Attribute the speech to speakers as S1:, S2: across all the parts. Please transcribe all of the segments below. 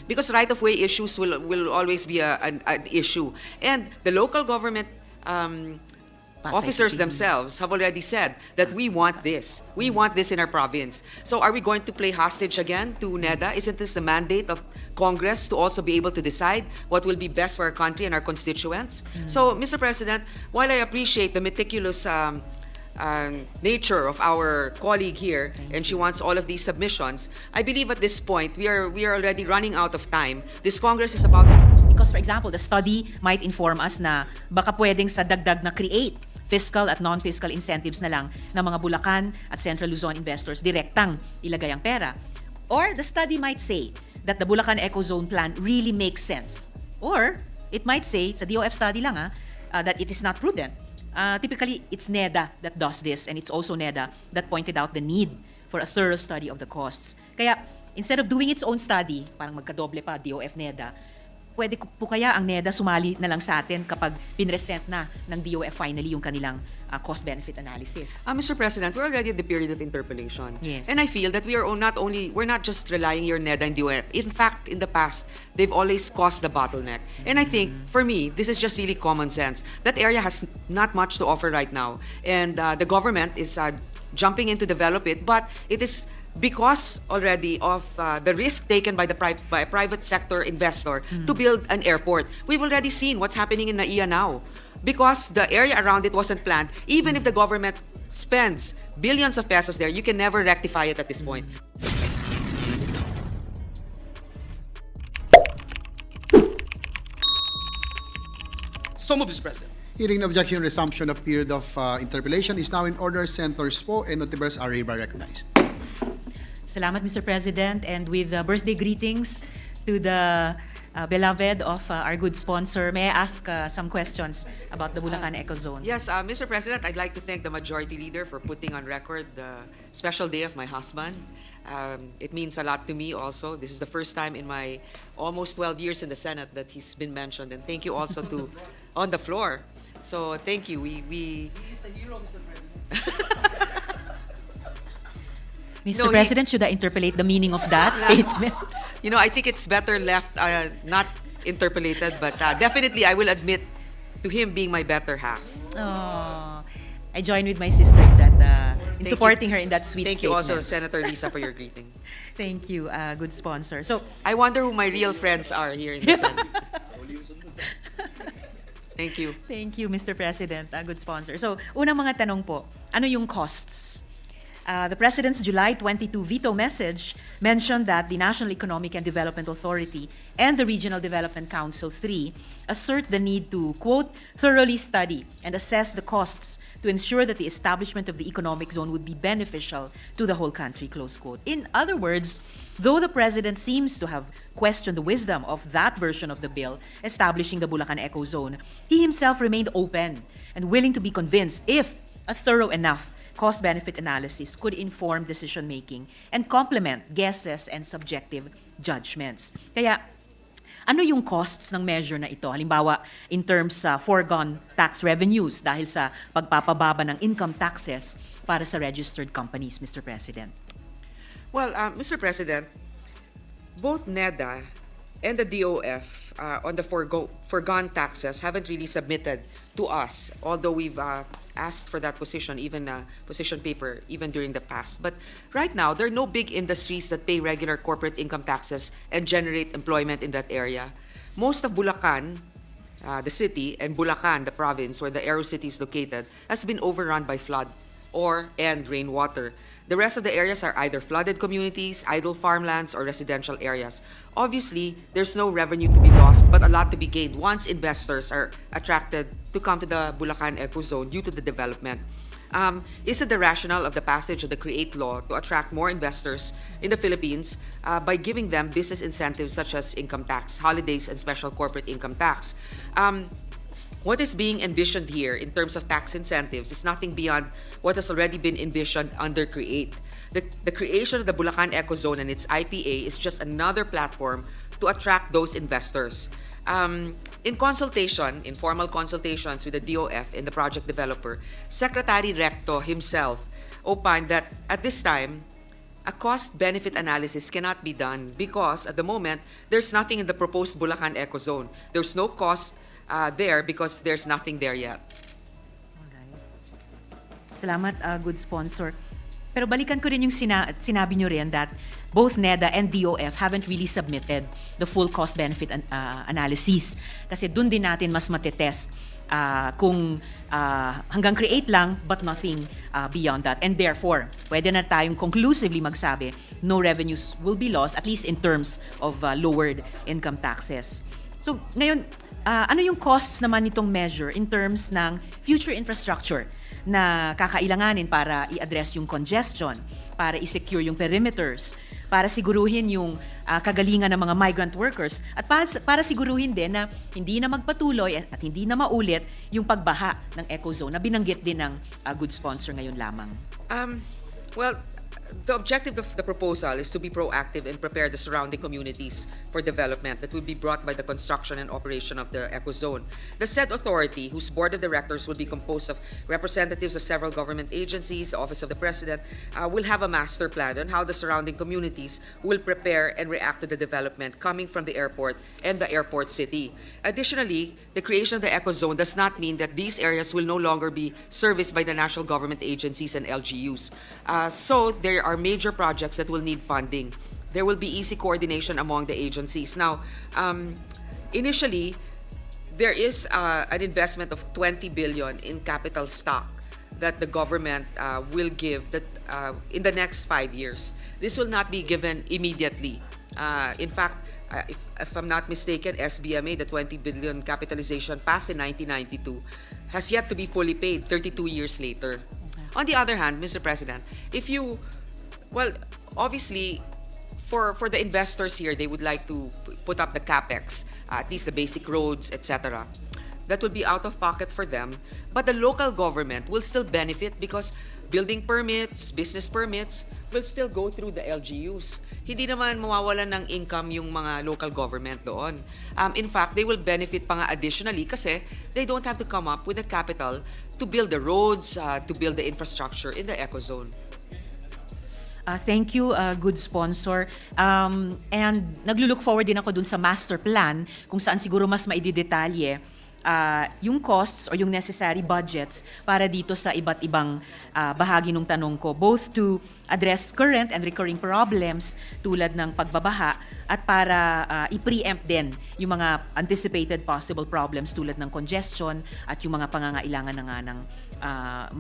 S1: because right-of-way issues will always be an issue. And the local government officers themselves have already said that we want this. We want this in our province. So are we going to play hostage again to NEDA? Isn't this the mandate of Congress to also be able to decide what will be best for our country and our constituents? So, Mr. President, while I appreciate the meticulous nature of our colleague here, and she wants all of these submissions, I believe at this point we are already running out of time. This Congress is about...
S2: Because, for example, the study might inform us na baka pwedeng sa dagdag na create fiscal at non-fiscal incentives na lang ng mga Bulacan at Central Luzon investors direktang ilagay ang pera. Or the study might say that the Bulacan Echozone plan really makes sense. Or it might say, sa DOF study lang that it is not prudent. Typically, it's NEDA that does this, and it's also NEDA that pointed out the need for a thorough study of the costs. Kaya, instead of doing its own study, parang magkadoble pa, DOF NEDA, pwede po kaya ang NEDA sumali na lang sa atin kapag pinresent na ng DOF finally yung kanilang cost-benefit analysis.
S1: Mr. President, we're already at the period of interpellation.
S2: Yes.
S1: And I feel that we're not just relying here on NEDA and DOF. In fact, in the past, they've always caused the bottleneck. And I think, for me, this is just really common sense. That area has not much to offer right now. And the government is jumping in to develop it, but it is because already of the risk taken by by a private sector investor to build an airport. We've already seen what's happening in NAIA now. Because the area around it wasn't planned, even if the government spends billions of pesos there, you can never rectify it at this point.
S3: So move, Mr. President.
S4: Hearing no objection, resumption of period of interpellation is now in order. Senators Po and Hontiveros are hereby recognized.
S2: Salamat, Mr. President, and with birthday greetings to the beloved of our good sponsor, may I ask some questions about the Bulacan Echozone?
S1: Yes, Mr. President, I'd like to thank the Majority Leader for putting on record the special day of my husband. It means a lot to me also. This is the first time in my almost 12 years in the Senate that he's been mentioned. And thank you also to on the floor. So thank you. He
S4: is a hero, Mr. President.
S2: Mr. President, should I interpolate the meaning of that statement?
S1: You know, I think it's better left not interpolated, but definitely I will admit to him being my better half.
S2: Oh, I join with my sister in that, in supporting her in that sweet
S1: Thank
S2: statement.
S1: you also, Senator Lisa, for your greeting.
S2: Thank you, good sponsor. So,
S1: I wonder who my real friends are here in the Senate. Thank you.
S2: thank you, Mr. President, good sponsor. So, unang mga tanong po, ano yung costs? The President's July 22 veto message mentioned that the National Economic and Development Authority and the Regional Development Council 3 assert the need to, quote, thoroughly study and assess the costs to ensure that the establishment of the economic zone would be beneficial to the whole country, close quote. In other words, though the President seems to have questioned the wisdom of that version of the bill establishing the Bulacan Echozone, he himself remained open and willing to be convinced if a thorough enough cost-benefit analysis could inform decision-making and complement guesses and subjective judgments. Kaya, ano yung costs ng measure na ito? Halimbawa, in terms sa foregone tax revenues dahil sa pagpapababa ng income taxes para sa registered companies, Mr. President.
S1: Well, Mr. President, both NEDA and the DOF on the foregone taxes haven't really submitted to us, although we've asked for that position, even position paper, even during the past. But right now, there are no big industries that pay regular corporate income taxes and generate employment in that area. Most of Bulacan, the city, and Bulacan, the province, where the Aero City is located, has been overrun by flood and rainwater. The rest of the areas are either flooded communities, idle farmlands, or residential areas. Obviously, there's no revenue to be lost, but a lot to be gained once investors are attracted to come to the Bulacan Echozone due to the development. Is it the rationale of the passage of the CREATE law to attract more investors in the Philippines by giving them business incentives such as income tax, holidays, and special corporate income tax? What is being envisioned here in terms of tax incentives is nothing beyond what has already been envisioned under CREATE. The creation of the Bulacan Echozone and its IPA is just another platform to attract those investors. In formal consultations with the DOF and the project developer, Secretary Recto himself opined that at this time, a cost-benefit analysis cannot be done because at the moment, there's nothing in the proposed Bulacan Echozone. There's no cost there because there's nothing there yet.
S2: Salamat, good sponsor. Pero balikan ko rin yung sinabi nyo rin that both NEDA and DOF haven't really submitted the full cost-benefit analysis. Kasi dun din natin mas matetest kung hanggang create lang but nothing beyond that. And therefore, pwede na tayong conclusively magsabi, no revenues will be lost, at least in terms of lowered income taxes. So ngayon, ano yung costs naman nitong measure in terms ng future infrastructure na kakailanganin para i-address yung congestion, para i-secure yung perimeters, para siguruhin yung kagalingan ng mga migrant workers, at para siguruhin din na hindi na magpatuloy at hindi na maulit yung pagbaha ng Echozone na binanggit din ng good sponsor ngayon lamang.
S1: Well, the objective of the proposal is to be proactive and prepare the surrounding communities for development that will be brought by the construction and operation of the Echozone. The said authority, whose board of directors will be composed of representatives of several government agencies, the Office of the President, will have a master plan on how the surrounding communities will prepare and react to the development coming from the airport and the airport city. Additionally, the creation of the Echozone does not mean that these areas will no longer be serviced by the national government agencies and LGUs. So there are major projects that will need funding. There will be easy coordination among the agencies. Now, initially, there is an investment of 20 billion in capital stock that the government will give that in the next 5 years. This will not be given immediately. In fact, if I'm not mistaken, SBMA, the 20 billion capitalization passed in 1992, has yet to be fully paid 32 years later. On the other hand, Mr. President, well, obviously, for the investors here, they would like to put up the capex, at least the basic roads, etc. That will be out of pocket for them, but the local government will still benefit because building permits, business permits will still go through the LGUs. Hindi naman mawawalan ng income yung mga local government doon. In fact, they will benefit pa nga additionally kasi they don't have to come up with the capital to build the roads, to build the infrastructure in the Echozone.
S2: Thank you, good sponsor. And naglulook forward din ako dun sa master plan kung saan siguro mas maididetalye yung costs or yung necessary budgets para dito sa iba't ibang bahagi ng tanong ko, both to address current and recurring problems tulad ng pagbabaha at para i-preempt din yung mga anticipated possible problems tulad ng congestion at yung mga pangangailangan na nga ng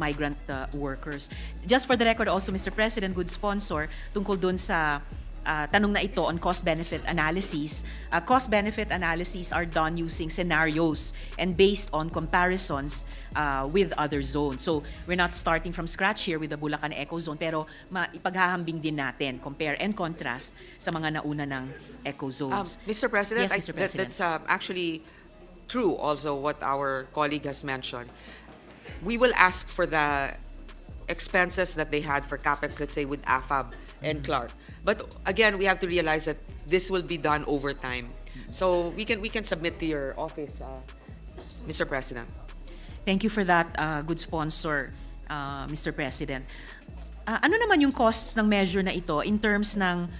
S2: migrant workers. Just for the record also, Mr. President, good sponsor, tungkol dun sa tanong na ito on cost-benefit analysis. Cost-benefit analyses are done using scenarios and based on comparisons with other zones. So we're not starting from scratch here with the Bulacan Echozone, pero ipaghahambing din natin, compare and contrast sa mga nauna ng Echozones.
S1: Mr. President,
S2: Yes, Mr. President.
S1: that's actually true also what our colleague has mentioned. We will ask for the expenses that they had for CAPEX, let's say with AFAB and Clark. But again, we have to realize that this will be done over time. So we can submit to your office, Mr. President.
S2: Thank you for that, good sponsor, Mr. President. Ano naman yung costs ng measure na ito in terms ng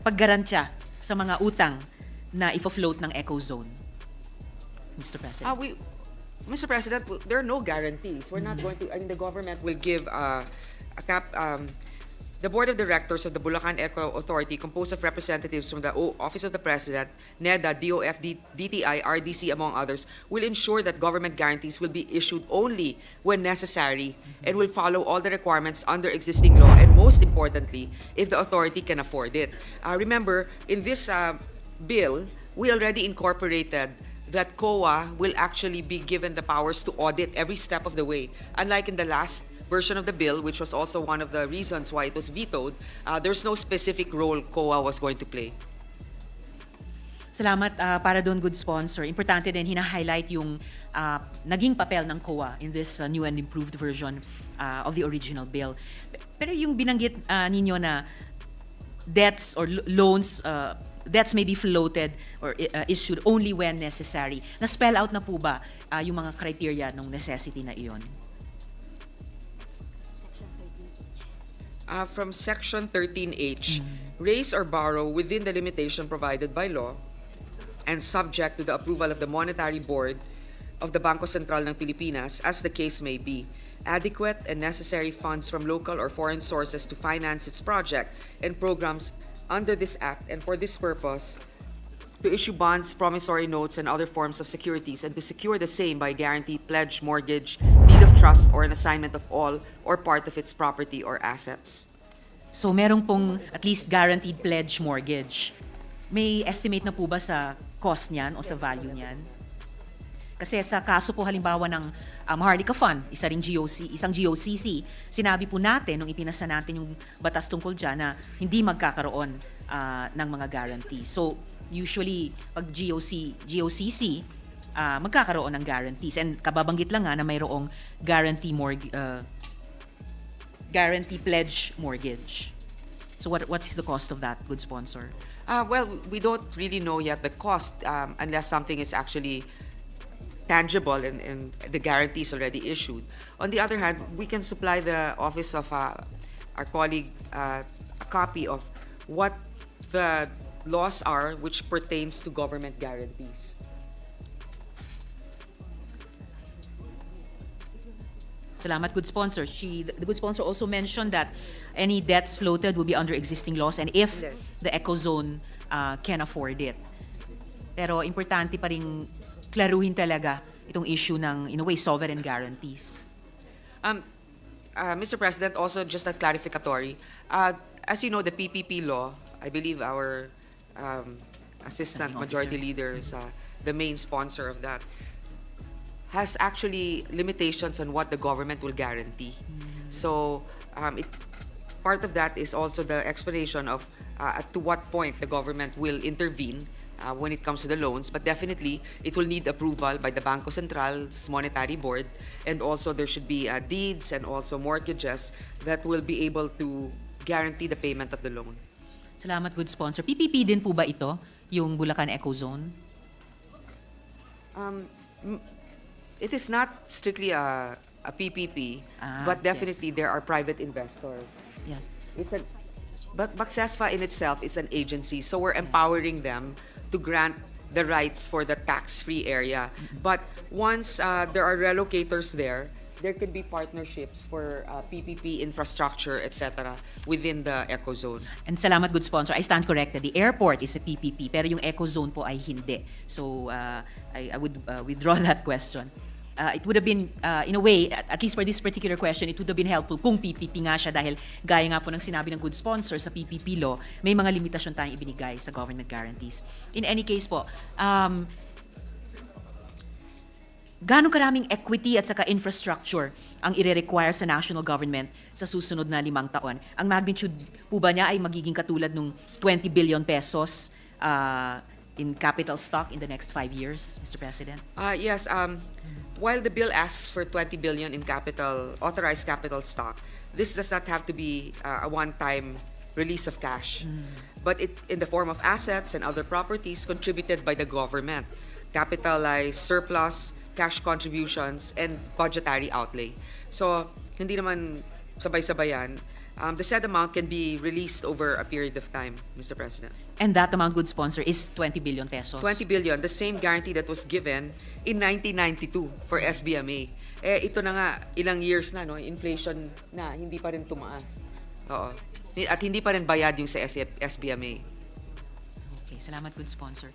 S2: paggarantya sa mga utang na ifo-float ng Echozone, Mr. President?
S1: Mr. President, there are no guarantees. We're not going to. I mean, the government will give a cap. The board of directors of the Bulacan Eco Authority, composed of representatives from the Office of the President, NEDA, DOF, DTI, RDC, among others, will ensure that government guarantees will be issued only when necessary and will follow all the requirements under existing law, and most importantly, if the authority can afford it. Remember, in this bill, we already incorporated that COA will actually be given the powers to audit every step of the way. Unlike in the last version of the bill, which was also one of the reasons why it was vetoed, there's no specific role COA was going to play.
S2: Salamat para doon, good sponsor. Importante din hina-highlight yung naging papel ng COA in this new and improved version of the original bill. Pero yung binanggit ninyo na debts or loans, debts may be floated or issued only when necessary. Na-spell out na po ba yung mga criteria ng necessity na iyon?
S1: From Section 13H, raise or borrow within the limitation provided by law and subject to the approval of the Monetary Board of the Bangko Sentral ng Pilipinas, as the case may be, adequate and necessary funds from local or foreign sources to finance its project and programs under this act, and for this purpose, to issue bonds, promissory notes, and other forms of securities, and to secure the same by guarantee, pledge, mortgage, deed of trust, or an assignment of all or part of its property or assets.
S2: So merong pong at least guaranteed pledge mortgage. May estimate na po ba sa cost niyan o sa value niyan? Kasi sa kaso po halimbawa ng Maharlika Fund, isang GOCC, sinabi po natin nung ipinasa natin yung batas tungkol dyan na hindi magkakaroon ng mga guarantee. So usually pag GOCC, magkakaroon ng guarantees. And kababanggit lang nga na mayroong guarantee pledge mortgage. So what is the cost of that, good sponsor?
S1: Well, we don't really know yet the cost unless something is actually tangible and the guarantee is already issued. On the other hand, we can supply the office of our colleague a copy of what the laws are which pertains to government guarantees.
S2: Salamat, good sponsor. The good sponsor also mentioned that any debts floated will be under existing laws and if the Echozone can afford it. Pero importante pa rin klaruhin talaga itong issue ng, in a way, sovereign guarantees.
S1: Mr. President, also just a clarificatory. As you know, the PPP law, I believe our assistant
S2: Officer.
S1: majority leader is the main sponsor of that, has actually limitations on what the government will guarantee. So part of that is also the explanation of to what point the government will intervene when it comes to the loans, but definitely it will need approval by the Bangko Central's Monetary Board, and also there should be deeds and also mortgages that will be able to guarantee the payment of the loan.
S2: Salamat, good sponsor. PPP din po ba ito, yung Bulacan Echozone?
S1: It is not strictly a PPP, but definitely there are private investors.
S2: Yes.
S1: But Bacsesfa in itself is an agency, so we're empowering them to grant the rights for the tax-free area. But once there are relocators there could be partnerships for PPP infrastructure, etc. within the Echozone.
S2: And salamat, good sponsor. I stand corrected. The airport is a PPP, pero yung Echozone po ay hindi. So I would withdraw that question. It would have been, in a way, at least for this particular question, it would have been helpful kung PPP nga siya dahil gaya nga po ng sinabi ng good sponsor sa PPP law, may mga limitasyon tayong ibinigay sa government guarantees. In any case po, gaano karaming equity at saka infrastructure ang ire-require sa national government sa susunod na 5 taon? Ang magnitude po ba niya ay magiging katulad ng 20 billion pesos in capital stock in the next 5 years, Mr. President?
S1: Yes. While the bill asks for 20 billion in authorized capital stock, this does not have to be a one-time release of cash, but it in the form of assets and other properties contributed by the government, capitalized surplus, cash contributions, and budgetary outlay. So, hindi naman sabay-sabayan. The said amount can be released over a period of time, Mr. President.
S2: And that amount, good sponsor, is 20 billion pesos.
S1: 20 billion, the same guarantee that was given in 1992 for SBMA. Ito na nga, ilang years na, no? Inflation na, hindi pa rin tumaas. Oo. At hindi pa rin bayad yung sa SBMA.
S2: Okay, salamat, good sponsor.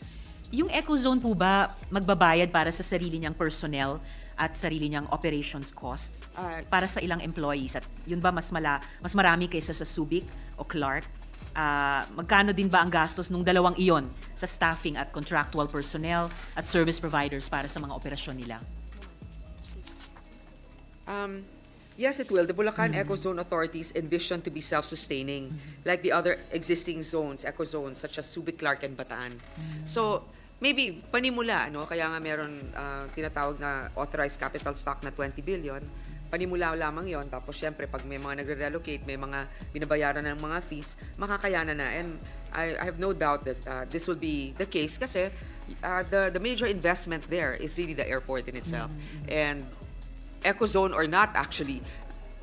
S2: Yung Echozone po ba magbabayad para sa sarili niyang personnel at sarili niyang operations costs para sa ilang employees? At yun ba mas marami kaysa sa Subic o Clark? Magkano din ba ang gastos nung dalawang iyon sa staffing at contractual personnel at service providers para sa mga operasyon nila?
S1: Yes, it will. The Bulacan Echozone authorities envision to be self-sustaining, like the other existing ecozones, such as Subic, Clark, and Bataan. So, maybe panimula, no? Kaya nga meron tinatawag na authorized capital stock na 20 billion. Panimula lamang yon. Tapos syempre, pag may mga nagre-relocate, may mga binabayaran ng mga fees, makakayanan na. And I have no doubt that this will be the case kasi the major investment there is really the airport in itself. And Echozone or not, actually,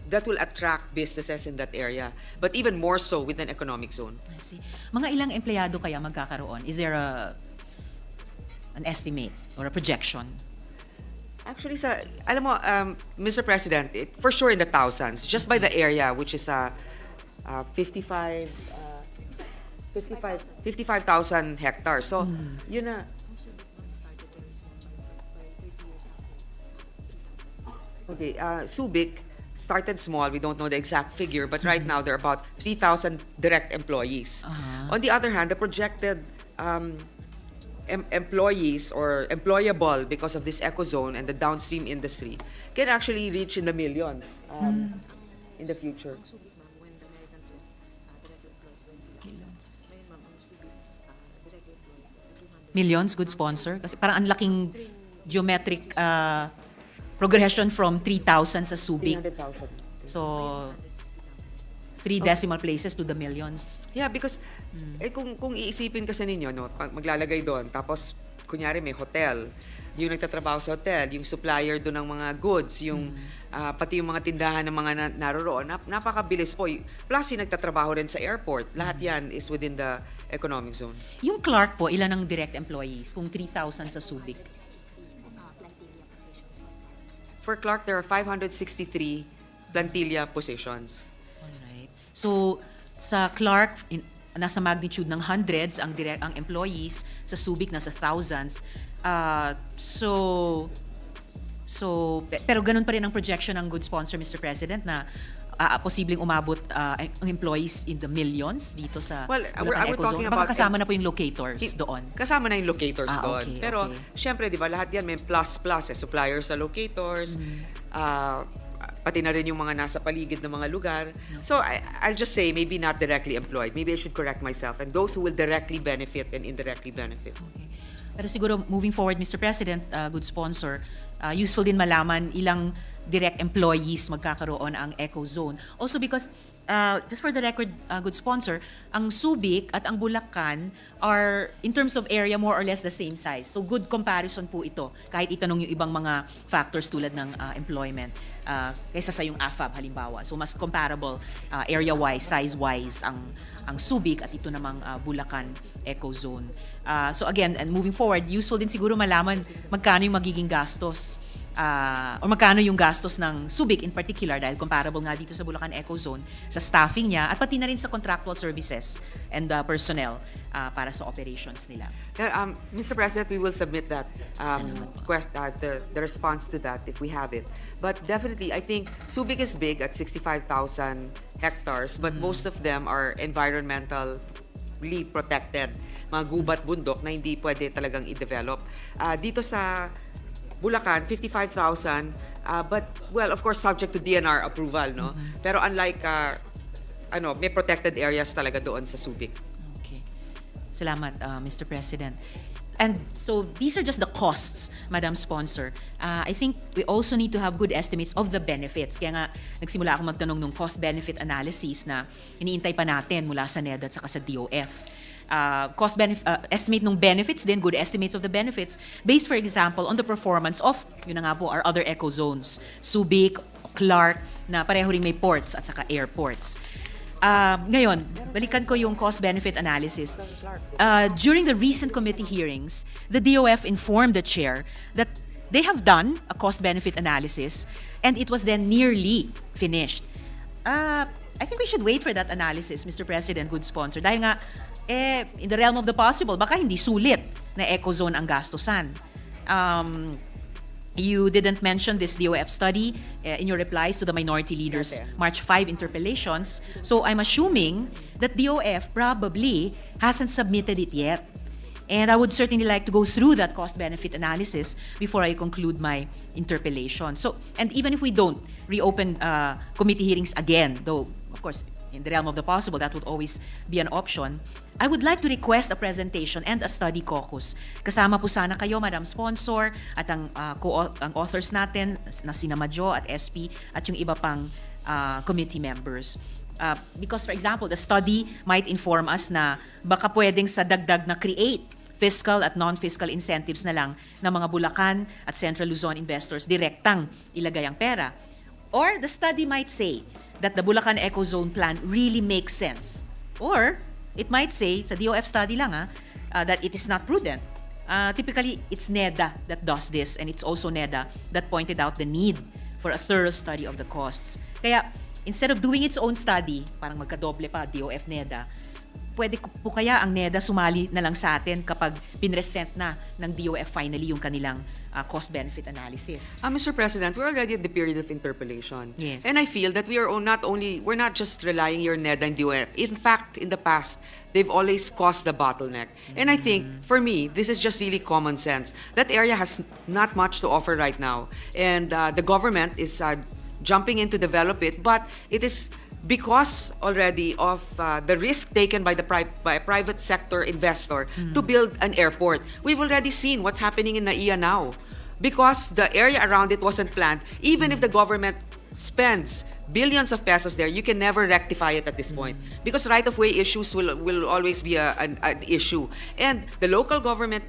S1: that will attract businesses in that area, but even more so with an economic zone.
S2: I see. Mga ilang empleyado kaya magkakaroon? Is there an estimate or a projection?
S1: Actually, alam mo, Mr. President, for sure in the thousands, just by the area, which is 55,000 hectares. So, yun na. Okay, Subic started small. We don't know the exact figure, but right now there are about 3,000 direct employees. On the other hand, the projected employees or employable because of this Echozone and the downstream industry can actually reach in the millions in the future.
S2: Millions, good sponsor? Kasi parang ang laking geometric progression from 3,000 sa Subic.
S1: 300,000.
S2: So, 3 decimal places to the millions.
S1: Yeah, because kung iisipin kasi ninyo, no, maglalagay doon, tapos kunyari may hotel, yung nagtatrabaho sa hotel, yung supplier doon ng mga goods, yung pati yung mga tindahan ng mga naroroon, napakabilis po. Plus yung nagtatrabaho rin sa airport, lahat yan is within the economic zone.
S2: Yung Clark po, ilan ang direct employees? Kung 3,000 sa Subic.
S1: For Clark, there are 563 plantilla positions.
S2: Alright. So, sa Clark, nasa magnitude ng hundreds ang employees, sa Subic nasa thousands. Pero ganun pa rin ang projection ng good sponsor, Mr. President, na posibleng umabot ang employees in the millions dito sa Bulacan
S1: we're talking
S2: Echozone. Baka
S1: about
S2: kasama na po yung locators doon.
S1: Kasama na yung locators doon.
S2: Okay,
S1: Pero,
S2: okay.
S1: syempre, di ba, lahat yan may plus-plus. Suppliers sa locators, pati na rin yung mga nasa paligid ng mga lugar. So, I'll just say, maybe not directly employed. Maybe I should correct myself. And those who will directly benefit and indirectly benefit.
S2: Okay. Pero siguro, moving forward, Mr. President, good sponsor, useful din malaman ilang direct employees magkakaroon ang Echozone. Also because, just for the record, good sponsor, ang Subic at ang Bulacan are, in terms of area, more or less the same size. So good comparison po ito, kahit itanong yung ibang mga factors tulad ng employment, kaysa sa yung AFAB halimbawa. So mas comparable area-wise, size-wise ang Subic at ito namang Bulacan Echozone. So again, and moving forward, useful din siguro malaman magkano yung magiging gastos o magkano yung gastos ng Subic in particular dahil comparable nga dito sa Bulacan Echozone sa staffing niya at pati na rin sa contractual services and personnel para sa operations nila.
S1: Mr. President, we will submit that the response to that if we have it. But definitely, I think Subic is big at 65,000 hectares, but most of them are environmentally protected. Mga gubat bundok na hindi pwede talagang i-develop. Dito sa Bulacan, 55,000, but, well, of course, subject to DNR approval, no? Pero unlike, may protected areas talaga doon sa Subic.
S2: Okay. Salamat, Mr. President. And so these are just the costs, Madam Sponsor. I think we also need to have good estimates of the benefits. Kaya nga, nagsimula ako magtanong ng cost-benefit analysis na iniintay pa natin mula sa NED at saka sa DOF. Estimate ng benefits din, good estimates of the benefits, based, for example, on the performance of, yun na nga po, our other eco-zones, Subic, Clark, na pareho rin may ports at saka airports. Ngayon, balikan ko yung cost-benefit analysis. During the recent committee hearings, the DOF informed the chair that they have done a cost-benefit analysis and it was then nearly finished. I think we should wait for that analysis, Mr. President, good sponsor. Dahil nga, in the realm of the possible, baka hindi sulit na Echozone ang gastusan. You didn't mention this DOF study in your replies to the minority leaders' March 5 interpellations. So I'm assuming that DOF probably hasn't submitted it yet. And I would certainly like to go through that cost-benefit analysis before I conclude my interpellation. So, and even if we don't reopen committee hearings again, though, of course, in the realm of the possible, that would always be an option, I would like to request a presentation and a study caucus. Kasama po sana kayo, Madam Sponsor, at ang authors natin na sina Majo at SP at yung iba pang committee members. Because, for example, the study might inform us na baka pwedeng sa dagdag na create fiscal at non-fiscal incentives na lang ng mga Bulacan at Central Luzon investors direktang ilagay ang pera. Or the study might say that the Bulacan Echozone plan really makes sense. Or it might say, sa DOF study lang that it is not prudent. Typically, it's NEDA that does this, and it's also NEDA that pointed out the need for a thorough study of the costs. Kaya, instead of doing its own study, parang magkadoble pa, DOF NEDA, pwede po kaya ang NEDA sumali na lang sa atin kapag pinresent na ng DOF finally yung kanilang cost-benefit analysis.
S1: Mr. President, we're already at the period of interpellation.
S2: Yes.
S1: And I feel that we're not just relying on NEDA and DOF. In fact, in the past, they've always caused the bottleneck. And I think, for me, this is just really common sense. That area has not much to offer right now. And the government is jumping in to develop it, but it is because already of the risk taken by by a private sector investor to build an airport. We've already seen what's happening in NAIA now. Because the area around it wasn't planned, even if the government spends billions of pesos there, you can never rectify it at this point. Because right-of-way issues will always be an issue. And the local government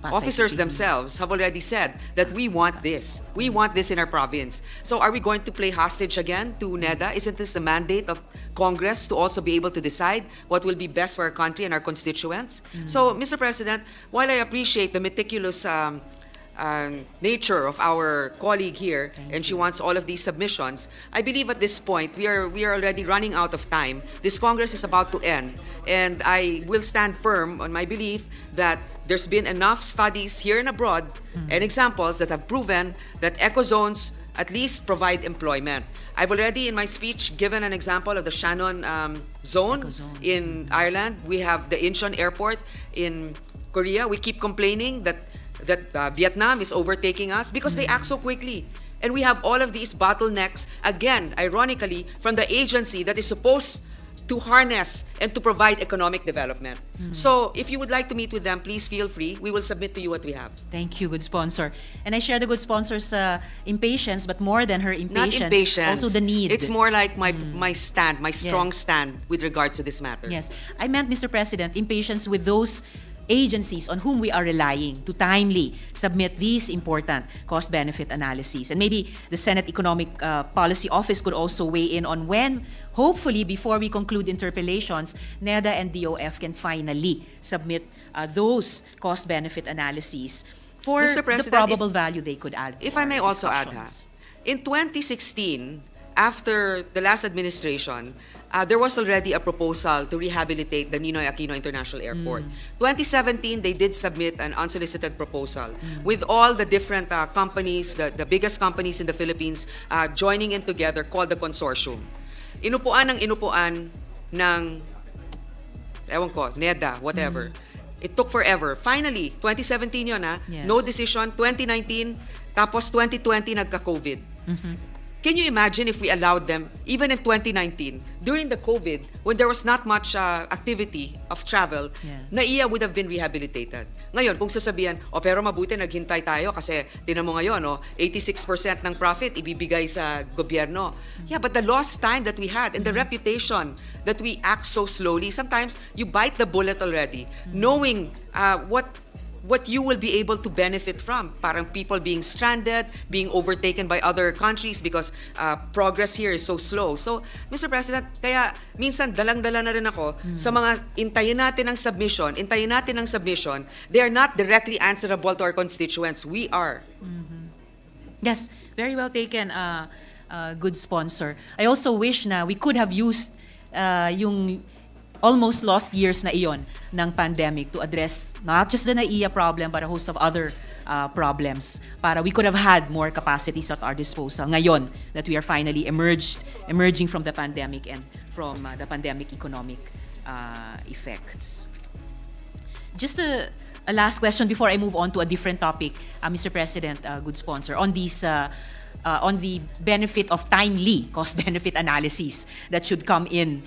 S1: officers themselves have already said that we want this. We want this in our province. So are we going to play hostage again to NEDA? Isn't this the mandate of Congress to also be able to decide what will be best for our country and our constituents? So, Mr. President, while I appreciate the meticulous nature of our colleague here, and she wants all of these submissions, I believe at this point we are already running out of time. This Congress is about to end, and I will stand firm on my belief that there's been enough studies here and abroad and examples that have proven that ecozones at least provide employment. I've already in my speech given an example of the Shannon zone
S2: Echozone.
S1: in Ireland. We have the Incheon airport in Korea. We keep complaining that Vietnam is overtaking us because they act so quickly. And we have all of these bottlenecks, again, ironically, from the agency that is supposed to harness and to provide economic development. So if you would like to meet with them, please feel free. We will submit to you what we have.
S2: Thank you, good sponsor. And I share the good sponsor's impatience, but more than her
S1: Not
S2: impatience,
S1: impatience.
S2: also the need.
S1: It's more like my stand, my strong
S2: Yes.
S1: stand with regards to this matter.
S2: Yes. I meant, Mr. President, impatience with those agencies on whom we are relying to timely submit these important cost-benefit analyses. And maybe the Senate Economic Policy Office could also weigh in on when, hopefully before we conclude interpellations, NEDA and DOF can finally submit those cost-benefit analyses for
S1: Mr.
S2: the
S1: President,
S2: probable value they could add.
S1: If
S2: to
S1: I
S2: our
S1: may also add,
S2: discussions.
S1: in 2016, after the last administration, there was already a proposal to rehabilitate the Ninoy Aquino International Airport. 2017, they did submit an unsolicited proposal with all the different companies, the biggest companies in the Philippines, joining in together called the consortium. Inupuan ng ewan ko, NEDA, whatever. It took forever. Finally, 2017 yun
S2: Yes.
S1: no decision. 2019, tapos 2020 nagka-COVID. Can you imagine if we allowed them, even in 2019, during the COVID, when there was not much activity of travel,
S2: Yes.
S1: NAIA would have been rehabilitated. Ngayon, kung sasabihan, pero mabuti naghintay tayo kasi tinan mo ngayon, 86% ng profit ibibigay sa gobyerno. Yeah, but the lost time that we had and the reputation that we act so slowly, sometimes you bite the bullet already, knowing what you will be able to benefit from. Parang people being stranded, being overtaken by other countries because progress here is so slow. So, Mr. President, kaya minsan dalang-dala na rin ako sa mga intayin natin ng submission, they are not directly answerable to our constituents. We are.
S2: Yes, very well taken, good sponsor. I also wish na we could have used yung almost lost years na iyon ng pandemic to address not just the NAIA problem but a host of other problems para we could have had more capacities at our disposal ngayon that we are finally emerging from the pandemic and from the pandemic economic effects. Just a last question before I move on to a different topic, Mr. President, good sponsor, on these on the benefit of timely cost-benefit analyses that should come in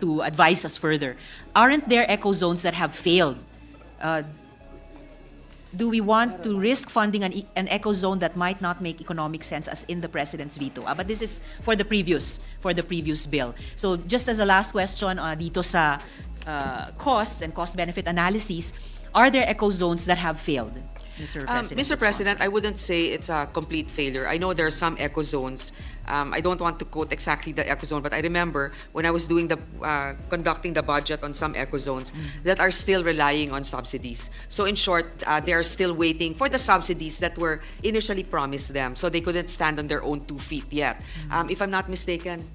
S2: to advise us further. Aren't there ecozones that have failed? Do we want to risk funding an ecozone that might not make economic sense as in the President's veto? But this is for the previous bill. So just as a last question dito sa costs and cost-benefit analyses, are there ecozones that have failed? Mr. President?
S1: Mr. President, I wouldn't say it's a complete failure. I know there are some eco zones. I don't want to quote exactly the eco zone, but I remember when I was doing conducting the budget on some eco zones that are still relying on subsidies. So in short, they are still waiting for the subsidies that were initially promised them, so they couldn't stand on their own 2 feet yet. If I'm not mistaken,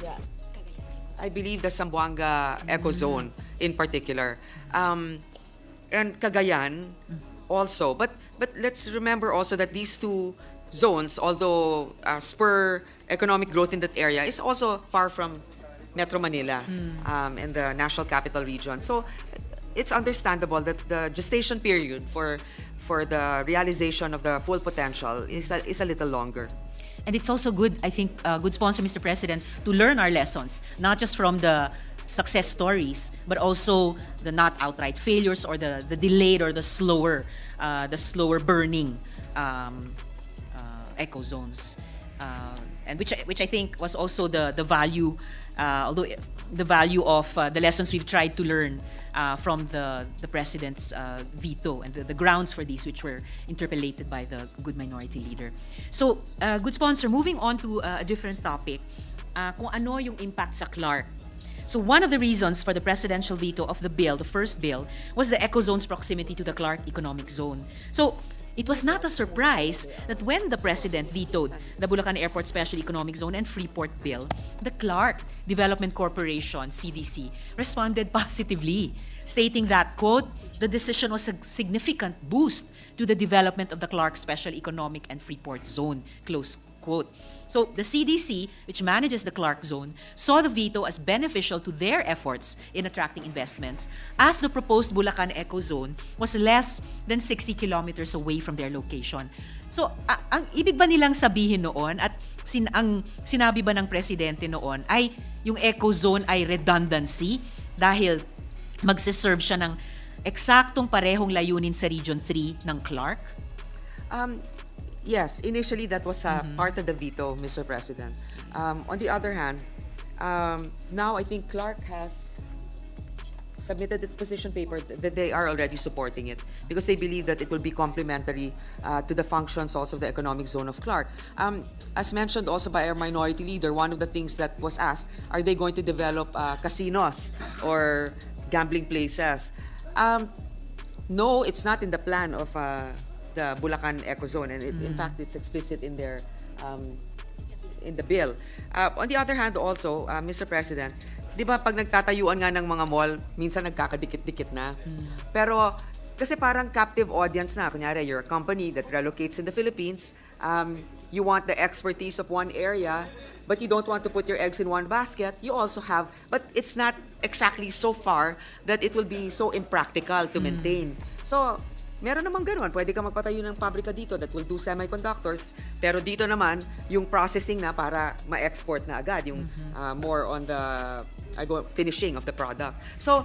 S1: yeah, I believe the Zamboanga eco zone in particular. And Cagayan also. But let's remember also that these two zones, although spur economic growth in that area, is also far from Metro Manila and the National Capital Region. So it's understandable that the gestation period for the realization of the full potential is a little longer.
S2: And it's also good, I think, good sponsor, Mr. President, to learn our lessons, not just from the success stories, but also the not outright failures or the delayed or the slower burning eco zones, and which I think was also the value, although the value of the lessons we've tried to learn from the President's veto and the grounds for these, which were interpellated by the good minority leader. So, good sponsor, moving on to a different topic, kung ano yung impact sa Clark. So one of the reasons for the presidential veto of the bill, the first bill, was the Echozone's proximity to the Clark Economic Zone. So it was not a surprise that when the President vetoed the Bulacan Airport Special Economic Zone and Freeport Bill, the Clark Development Corporation, CDC, responded positively, stating that, quote, the decision was a significant boost to the development of the Clark Special Economic and Freeport Zone, close quote. So the CDC, which manages the Clark Zone, saw the veto as beneficial to their efforts in attracting investments, as the proposed Bulacan Eco Zone was less than 60 kilometers away from their location. So, ang ibig ba nilang sabihin noon at ang sinabi ba ng presidente noon ay yung Eco Zone ay redundancy dahil magsiserve siya ng eksaktong parehong layunin sa Region 3 ng Clark?
S1: Yes, initially that was part of the veto, Mr. President. On the other hand, now I think Clark has submitted its position paper that they are already supporting it because they believe that it will be complementary to the functions also of the economic zone of Clark. As mentioned also by our minority leader, one of the things that was asked, are they going to develop casinos or gambling places? No, it's not in the plan of the Bulacan Eco Zone, and in fact, it's explicit in their in the bill. On the other hand, also, Mr. President, di ba pag nagtatayuan nga ng mga mall, minsan nagkakadikit-dikit na. Pero kasi parang captive audience na. Kunyari, you're a company that relocates in the Philippines. You want the expertise of one area, but you don't want to put your eggs in one basket. You also have, but it's not exactly so far that it will be so impractical to maintain. So, meron namang ganun. Pwede ka magpatayo ng pabrika dito that will do semiconductors, pero dito naman, yung processing na para ma-export na agad, yung more on the finishing of the product. So,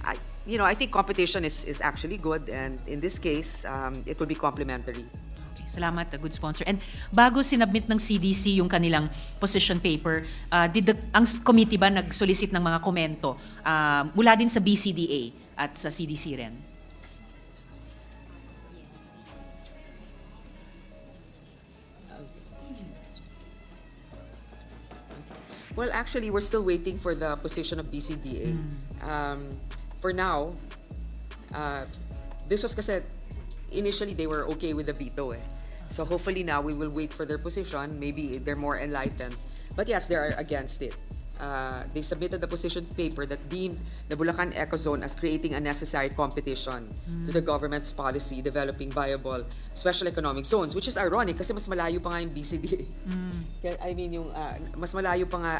S1: I think competition is actually good, and in this case, it will be complementary.
S2: Okay, salamat, good sponsor. And bago sinubmit ng CDC yung kanilang position paper, ang committee ba nag-solicit ng mga komento mula din sa BCDA at sa CDC rin?
S1: Well, actually, we're still waiting for the position of BCDA. For now, this was kasi initially they were okay with the veto. So hopefully now we will wait for their position. Maybe they're more enlightened. But yes, they are against it. They submitted the position paper that deemed the Bulacan Eco Zone as creating unnecessary competition to the government's policy developing viable special economic zones, which is ironic kasi mas malayo pa nga yung BCDA. I mean, yung mas malayo pa nga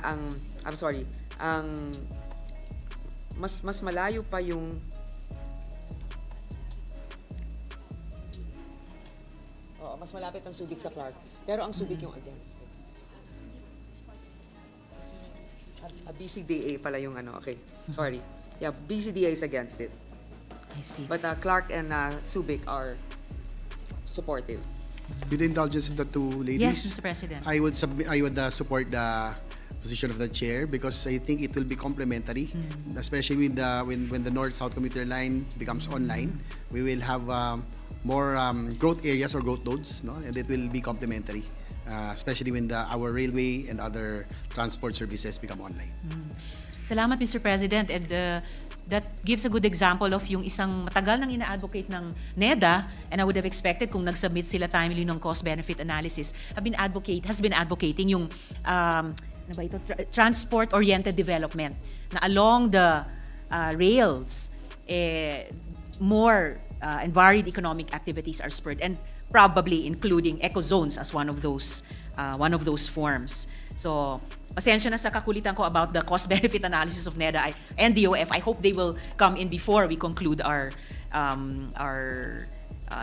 S1: mas malayo pa yung mas malapit ang Subic sa Clark. Pero ang Subic yung against. BCDA pala yung okay. Sorry. Yeah, BCDA is against it.
S2: I see.
S1: But Clark and Subic are supportive.
S4: With the indulgence of the two ladies,
S2: Yes, Mr. President.
S4: I would support the position of the chair because I think it will be complementary, especially with when the North-South commuter line becomes online. We will have more growth areas or growth nodes, no? And it will be complementary, especially when our railway and other transport services become online.
S2: Salamat, Mr. President. And that gives a good example of yung isang matagal nang ina-advocate ng NEDA, and I would have expected kung nag-submit sila timely ng cost-benefit analysis, has been advocating yung ano ba ito, transport-oriented development na along the rails, more and varied economic activities are spurred, and probably including ecozones as one of those forms. So, pasensya na sa kakulitan ko about the cost-benefit analysis of NEDA and DOF. I hope they will come in before we conclude our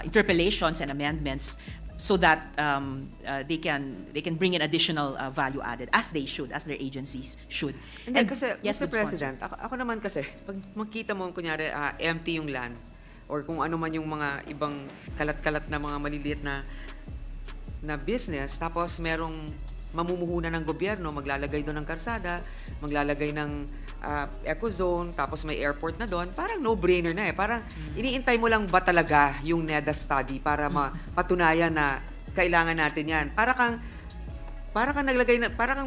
S2: interpellations and amendments so that they can bring in additional value added, as they should, as their agencies should.
S1: Hindi, kasi,
S2: yes,
S1: Mr.
S2: good
S1: President, ako naman kasi, pag makita mo, kunyari, empty yung land, or kung ano man yung mga ibang kalat-kalat na mga maliliit na business, tapos merong mamumuhunan ng gobyerno, maglalagay doon ng karsada, maglalagay ng Echozone, tapos may airport na doon, parang no-brainer na eh. Parang iniintay mo lang ba talaga yung NEDA study para mapatunayan na kailangan natin yan. Para kang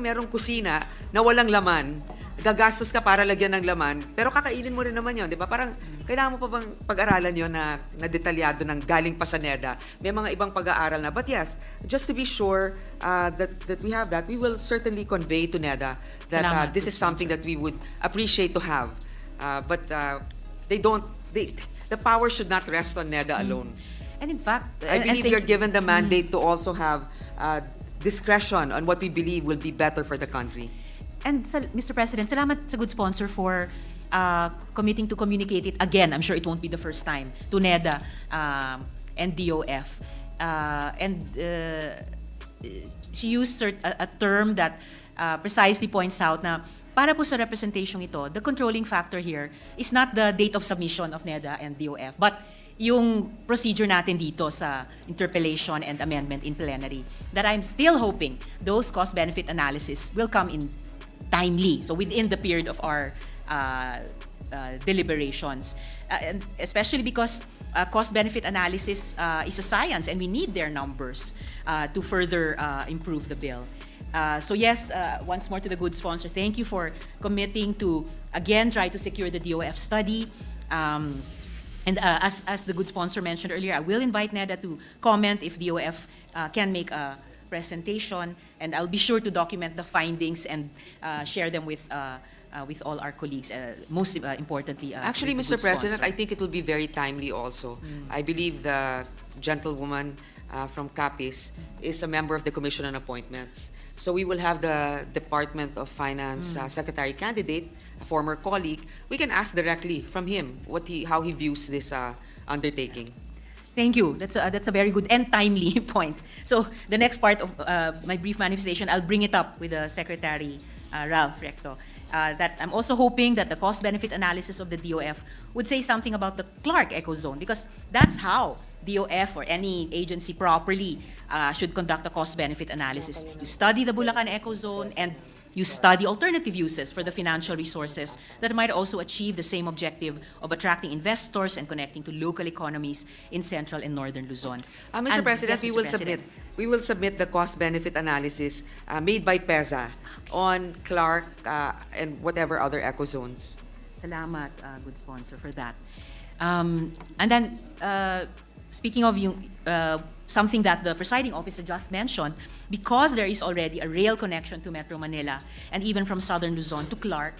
S1: merong kusina na walang laman, gagastos ka para lagyan ng laman, pero kakainin mo rin naman yon, di ba? Parang kailangan mo pa bang pag-aralan yon na detalyado ng galing pa sa NEDA? May mga ibang pag-aaral na. But yes, just to be sure that we have that, we will certainly convey to NEDA that this is something that we would appreciate to have. But the power should not rest on NEDA alone.
S2: And in fact,
S1: I believe we are given the mandate to also have discretion on what we believe will be better for the country.
S2: And Mr. President, salamat sa good sponsor for committing to communicate it again. I'm sure it won't be the first time to NEDA and DOF. She used a term that precisely points out na para po sa representasyong ito, the controlling factor here is not the date of submission of NEDA and DOF, but yung procedure natin dito sa interpellation and amendment in plenary, that I'm still hoping those cost-benefit analysis will come in timely, so within the period of our deliberations, and especially because cost-benefit analysis is a science, and we need their numbers to further improve the bill. So yes, once more to the good sponsor, thank you for committing to again try to secure the DOF study. And as the good sponsor mentioned earlier, I will invite NEDA to comment if DOF can make a presentation, and I'll be sure to document the findings and share them with all our colleagues. Most importantly,
S1: actually,
S2: with the
S1: Mr.
S2: good
S1: President,
S2: sponsor.
S1: I think it will be very timely also. I believe the gentlewoman from Capiz is a member of the Commission on Appointments. So we will have the Department of Finance Secretary candidate, a former colleague. We can ask directly from him how he views this undertaking.
S2: Thank you. That's a very good and timely point. So the next part of my brief manifestation, I'll bring it up with the Secretary Ralph Recto. That I'm also hoping that the cost-benefit analysis of the DOF would say something about the Clark Echozone, because that's how DOF or any agency properly should conduct a cost-benefit analysis. You study the Bulacan Echozone and you study alternative uses for the financial resources that might also achieve the same objective of attracting investors and connecting to local economies in central and northern Luzon.
S1: Mr. President,
S2: yes,
S1: we
S2: Mr.
S1: will
S2: President.
S1: we will submit the cost-benefit analysis made by PEZA on Clark and whatever other ecozones.
S2: Salamat, good sponsor, for that. And then, speaking of something that the presiding officer just mentioned, because there is already a rail connection to Metro Manila and even from southern Luzon to Clark,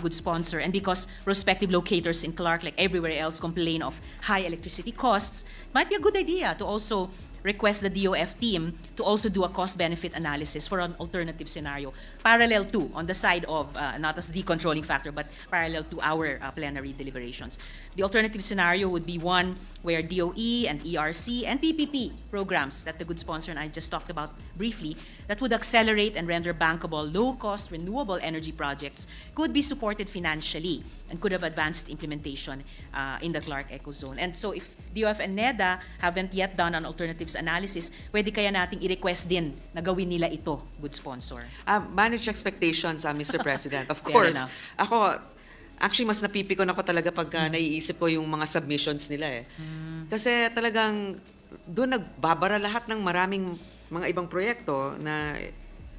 S2: good sponsor, and because prospective locators in Clark, like everywhere else, complain of high electricity costs, it might be a good idea to also request the DOF team to also do a cost-benefit analysis for an alternative scenario, parallel to, on the side of, not as the controlling factor, but parallel to our plenary deliberations. The alternative scenario would be one where DOE and ERC and PPP programs that the good sponsor and I just talked about briefly, that would accelerate and render bankable, low-cost, renewable energy projects could be supported financially and could have advanced implementation in the Clark Echozone. And so if DOF and NEDA haven't yet done an alternatives use analysis, pwede kaya nating i-request din na gawin nila ito, good sponsor?
S1: Manage expectations, Mr. President. Of
S2: Fair
S1: course,
S2: enough.
S1: ako, actually, mas napipikon ako talaga pagka naiisip ko yung mga submissions nila eh. Kasi talagang doon nagbabara lahat ng maraming mga ibang proyekto na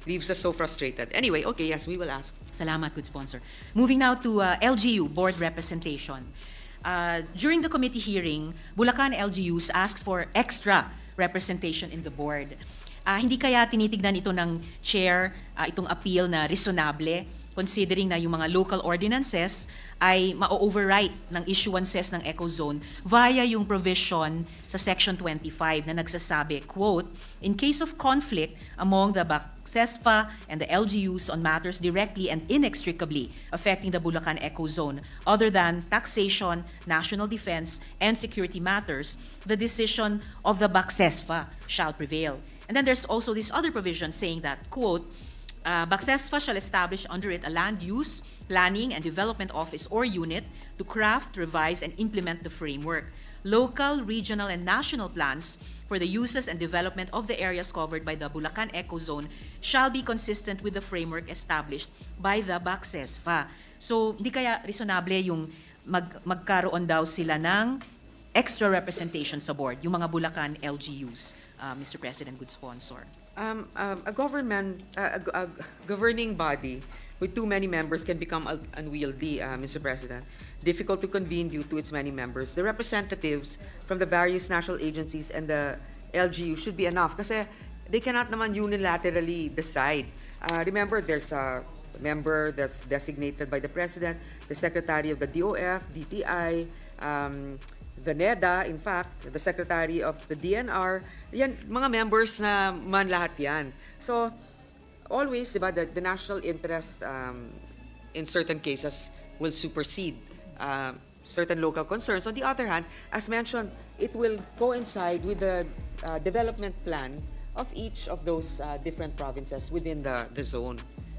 S1: leaves us so frustrated. Anyway, okay, yes, we will ask.
S2: Salamat, good sponsor. Moving now to LGU, board representation. During the committee hearing, Bulacan LGUs asked for extra representation in the board. Hindi kaya tinitignan ito ng chair, itong appeal na reasonable, considering na yung mga local ordinances ay ma-overwrite ng issuances ng Echozone via yung provision sa Section 25 na nagsasabi, quote, in case of conflict among the BACSESPA and the LGUs on matters directly and inextricably affecting the Bulacan Echozone, other than taxation, national defense, and security matters, the decision of the BACSESPA shall prevail. And then there's also this other provision saying that, quote, BACSESPA shall establish under it a land use, planning, and development office or unit to craft, revise, and implement the framework. Local, regional, and national plans for the uses and development of the areas covered by the Bulacan Echozone shall be consistent with the framework established by the BACSESPA. So, hindi kaya reasonable yung magkaroon daw sila ng extra representation sa board, yung mga Bulacan LGUs, Mr. President, good sponsor.
S1: A governing body with too many members can become unwieldy, Mr. President. Difficult to convene due to its many members. The representatives from the various national agencies and the LGU should be enough kasi they cannot naman unilaterally decide. Remember, there's a member that's designated by the President, the Secretary of the DOF, DTI, the NEDA, in fact, the Secretary of the DNR, yan, mga members na man lahat yan. So, always, diba, the national interest in certain cases will supersede certain local concerns. On the other hand, as mentioned, it will coincide with the development plan of each of those different provinces within the zone.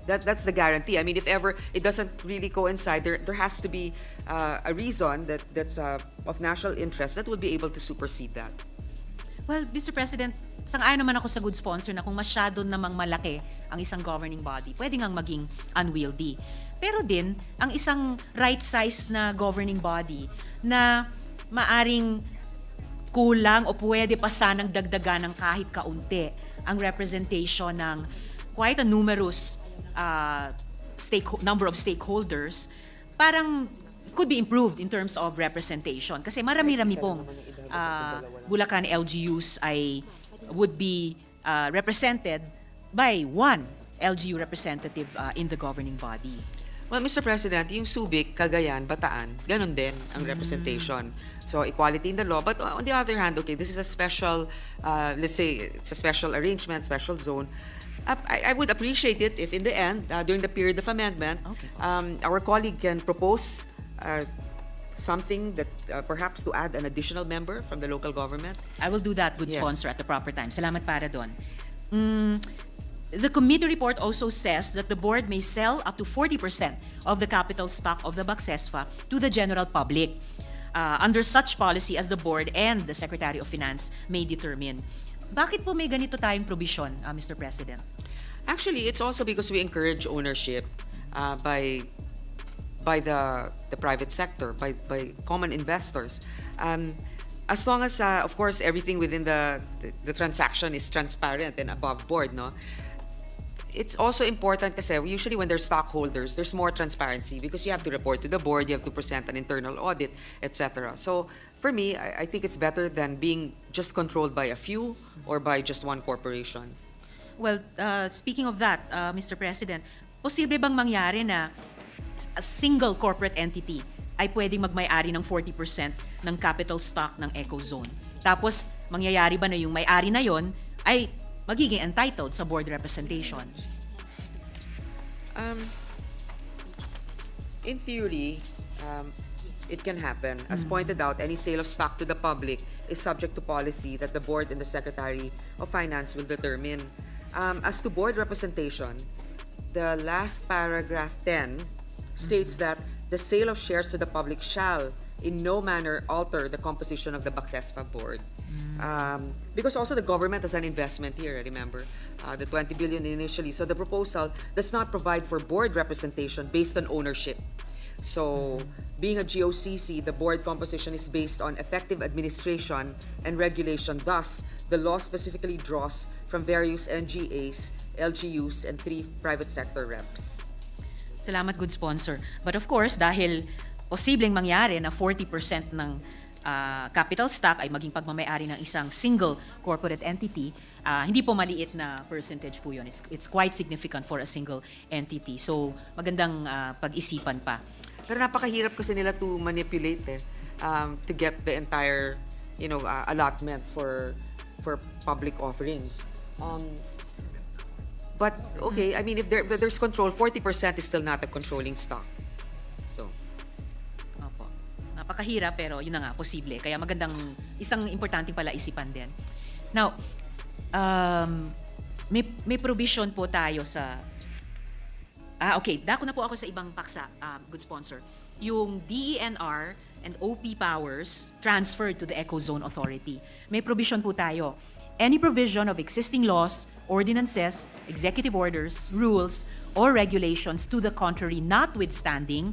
S1: That's the guarantee. I mean, if ever it doesn't really coincide, there has to be a reason that's of national interest that would be able to supersede that.
S2: Well, Mr. President, sang-ayon naman ako sa good sponsor na kung masyado namang malaki ang isang governing body, pwede ngang maging unwieldy. Pero din, ang isang right-sized na governing body na maaring kulang o pwede pa sanang dagdagan ng kahit kaunti ang representation ng quite a numerous number of stakeholders, parang could be improved in terms of representation. Kasi marami-rami pong Bulacan LGUs would be represented by one LGU representative in the governing body.
S1: Well, Mr. President, yung Subic, Cagayan, Bataan, ganun din ang representation. So, equality in the law. But on the other hand, okay, this is a special, let's say, it's a special arrangement, special zone. I would appreciate it if in the end, during the period of amendment, our colleague can propose something that perhaps to add an additional member from the local government.
S2: I will do that, good
S1: Yes.
S2: sponsor, at the proper time. Salamat para doon. The committee report also says that the board may sell up to 40% of the capital stock of the BACSESPA to the general public under such policy as the board and the Secretary of Finance may determine. Bakit po may ganito tayong provision, Mr. President?
S1: Actually, it's also because we encourage ownership by the private sector, by common investors. As long as, of course, everything within the transaction is transparent and above board, no? It's also important kasi usually when there's stockholders, there's more transparency because you have to report to the board, you have to present an internal audit, etc. So for me, I think it's better than being just controlled by a few or by just one corporation.
S2: Well, speaking of that, Mr. President, posible bang mangyari na a single corporate entity ay pwedeng magmay-ari ng 40% ng capital stock ng Echozone? Tapos, mangyayari ba na yung may-ari na yon ay magiging entitled sa board representation?
S1: In theory, it can happen. As pointed out, any sale of stock to the public is subject to policy that the board and the Secretary of Finance will determine. As to board representation, the last paragraph 10 states that the sale of shares to the public shall in no manner alter the composition of the BACESPA board. Because also the government has an investment here, remember, the 20 billion initially. So the proposal does not provide for board representation based on ownership. So being a GOCC, the board composition is based on effective administration and regulation. Thus, the law specifically draws from various NGAs, LGUs, and 3 private sector reps.
S2: Salamat, good sponsor. But of course, dahil posibleng mangyari na 40% ng capital stock ay maging pagmamayari ng isang single corporate entity, hindi po maliit na percentage po yun. It's quite significant for a single entity. So, magandang pag-isipan pa.
S1: Pero napakahirap kasi nila to manipulate to get the entire, allotment for public offerings. But okay, I mean, if there's control, 40% is still not a controlling stock. So,
S2: Opo. Napakahirap pero yun na nga, posible. Kaya magandang, isang importante pala isipan din. Now, may provision po tayo sa okay, dako na po ako sa ibang paksa, good sponsor. Yung DENR and OP powers transferred to the Echozone Authority. May provision po tayo. Any provision of existing laws, ordinances, executive orders, rules, or regulations to the contrary notwithstanding,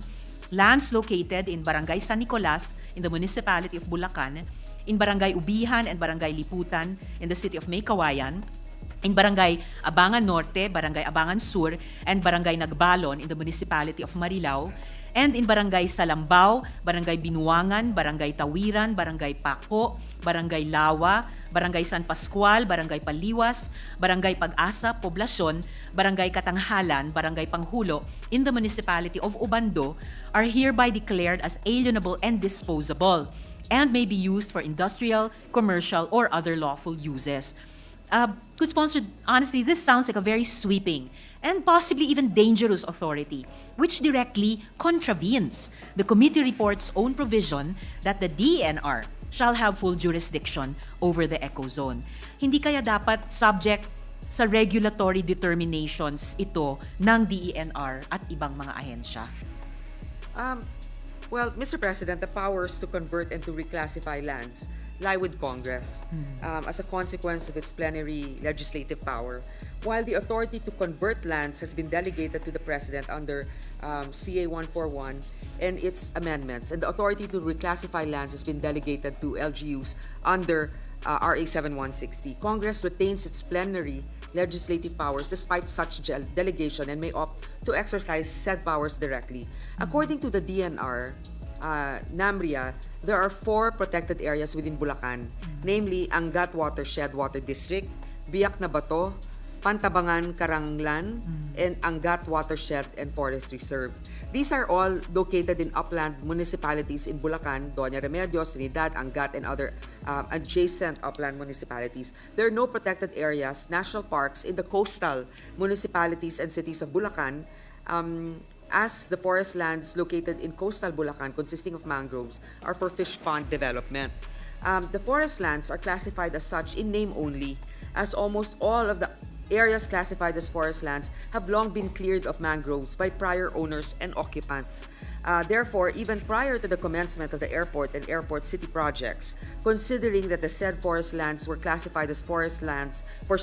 S2: lands located in Barangay San Nicolas in the municipality of Bulacan, in Barangay Ubihan and Barangay Liputan in the city of Maykawayan, in Barangay Abangan Norte, Barangay Abangan Sur, and Barangay Nagbalon in the municipality of Marilao, and in Barangay Salambao, Barangay Binuangan, Barangay Tawiran, Barangay Paco, Barangay Lawa, Barangay San Pascual, Barangay Paliwas, Barangay Pag-asa, Poblasyon, Barangay Katanghalan, Barangay Panghulo, in the municipality of Obando, are hereby declared as alienable and disposable, and may be used for industrial, commercial, or other lawful uses. Good sponsor, honestly, this sounds like a very sweeping and possibly even dangerous authority, which directly contravenes the committee report's own provision that the DENR shall have full jurisdiction over the Echozone. Hindi kaya dapat subject sa regulatory determinations ito ng DENR at ibang mga ahensya?
S1: Well, Mr. President, the powers to convert and to reclassify lands lie with Congress as a consequence of its plenary legislative power, while the authority to convert lands has been delegated to the President under CA 141 and its amendments, and the authority to reclassify lands has been delegated to LGUs under RA 7160. Congress retains its plenary legislative powers despite such delegation and may opt to exercise said powers directly. According to the DNR, NAMRIA, there are 4 protected areas within Bulacan, namely Angat Watershed Water District, Biak na Bato, Pantabangan Karanglan, and Angat Watershed and Forest Reserve. These are all located in upland municipalities in Bulacan, Doña Remedios, Trinidad, Angat, and other adjacent upland municipalities. There are no protected areas, national parks in the coastal municipalities and cities of Bulacan, as the forest lands located in coastal Bulacan consisting of mangroves are for fish pond development. The forest lands are classified as such in name only, as almost all of the areas classified as forest lands have long been cleared of mangroves by prior owners and occupants. Therefore, even prior to the commencement of the airport and airport city projects, considering that the said forest lands were classified as forest lands for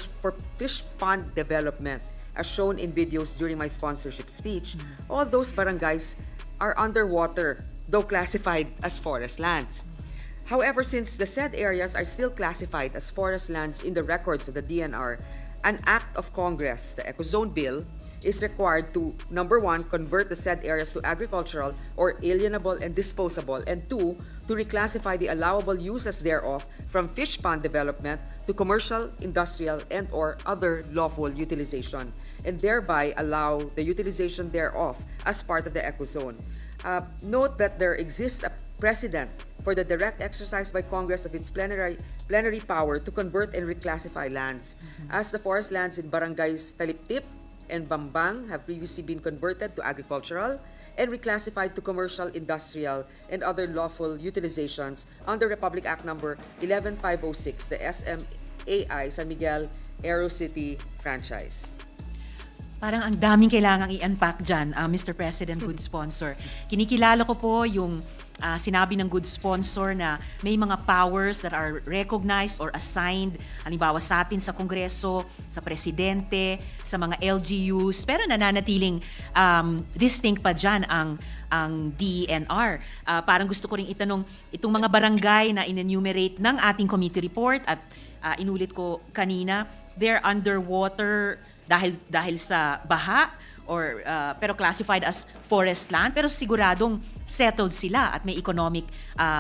S1: fish pond development, as shown in videos during my sponsorship speech, all those barangays are underwater, though classified as forest lands. However, since the said areas are still classified as forest lands in the records of the DNR, an act of Congress, the Echozone Bill, is required to, number 1, convert the said areas to agricultural or alienable and disposable, and 2, to reclassify the allowable uses thereof from fish pond development to commercial, industrial, and or other lawful utilization, and thereby allow the utilization thereof as part of the Echozone. Note that there exists a precedent for the direct exercise by Congress of its plenary power to convert and reclassify lands, as the forest lands in barangays Taliptip and Bambang have previously been converted to agricultural and reclassified to commercial, industrial, and other lawful utilizations under Republic Act Number 11506, the SMAI San Miguel Aero City franchise.
S2: Parang ang daming kailangang i-unpack dyan, Mr. President, good sponsor. Kinikilala ko po yung sinabi ng good sponsor na may mga powers that are recognized or assigned, halimbawa sa atin sa Kongreso, sa Presidente, sa mga LGUs, pero nananatiling distinct pa dyan ang DENR. Parang gusto ko rin itanong, itong mga barangay na in-enumerate ng ating committee report at inulit ko kanina, they're underwater dahil sa baha or pero classified as forest land, pero siguradong settled sila at may economic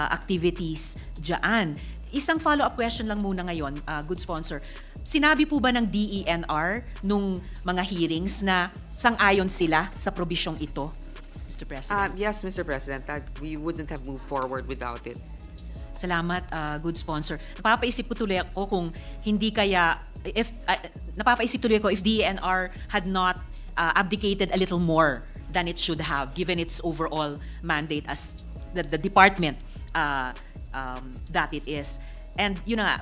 S2: activities dyan. Isang follow-up question lang muna ngayon, good sponsor. Sinabi po ba ng DENR nung mga hearings na sang-ayon sila sa probisyong ito, Mr. President?
S1: Yes, Mr. President, that we wouldn't have moved forward without it.
S2: Salamat, good sponsor. Napapaisip tuloy ako kung hindi kaya, if DENR had not abdicated a little more than it should have, given its overall mandate as the department that it is. And yun na nga,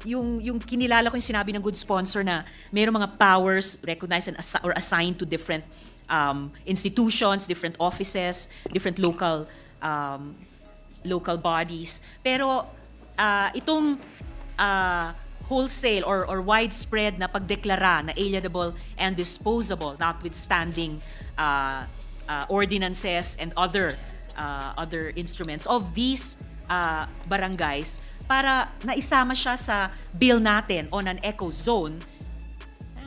S2: yung kinilala ko yung sinabi ng good sponsor na mayroong mga powers recognized and or assigned to different institutions, different offices, different local bodies. Pero itong wholesale or widespread na pagdeklara na alienable and disposable, notwithstanding ordinances and other instruments of these barangays, para naisama siya sa bill natin on an Echozone.